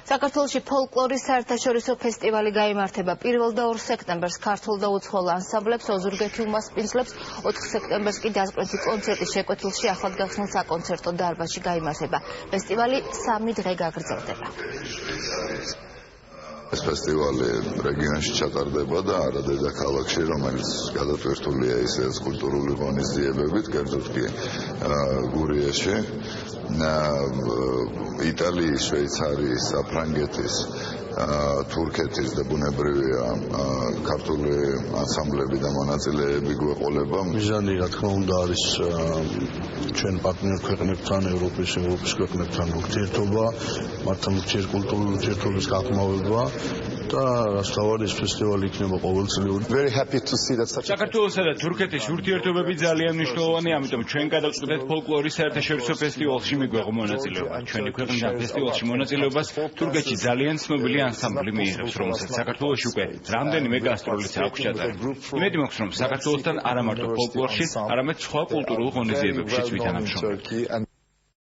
საქართველოში ფოლკლორის საერთაშორისო ფესტივალი გაიმართება 1 და 2 სექტემბერს ქართულ და უცხოელ ანსამბლებს, ოზურგეთი უმასპინძლებს, 4 სექტემბერს კი დასკვეთი კონცერტი შეკვეთილში ახლადგახსნილ საკონცერტო დარბაზში გაიმართება. ფესტივალი 3 დღე გაგრძელდება. ეს ფესტივალი რეგიონში ჩატარდება და არა დედაქალაქში, რომელიც გადატვირთულია ისეთ კულტურული ღონისძიებებით, კერძოდ კი გურიაში, იტალიის, შვეიცარიის, საფრანგეთის, თურქეთის და ბუნებრივია ქართული ანსამბლები და მონაწილეები გვეყოლება. მიზანი რა თქმა უნდა არის ჩვენ პარტნიორ ქვეყნებთან, ევროპის ქვეყნებთან ურთიერთობა, მათთან კულტურული ურთიერთობის გაღრმავება და რასთავად ეს ფესტივალი იქნება ყოველწლიური. საქართველოსა და თურქეთის ურთიერთობები ძალიან მნიშვნელოვანია, ამიტომ ჩვენ გადავწყვეტეთ ფოლკლორის საერთაშორისო ფესტივალში მიგვეღო მონაწილეობა. ჩვენი ქვეყნიდან ფესტივალში მონაწილეობას თურქეთში ძალიან ცნობილი ანსამბლი მიიღებს, რომელსაც საქართველოში უკვე რამდენიმე გასტროლიც აქვს ჩატარებული. იმედი მაქვს, რომ საქართველოსთან არა მარტო ფოლკლორში, არამედ სხვა კულტურულ ღონისძიებებშიც ვითანამშრომლობთ.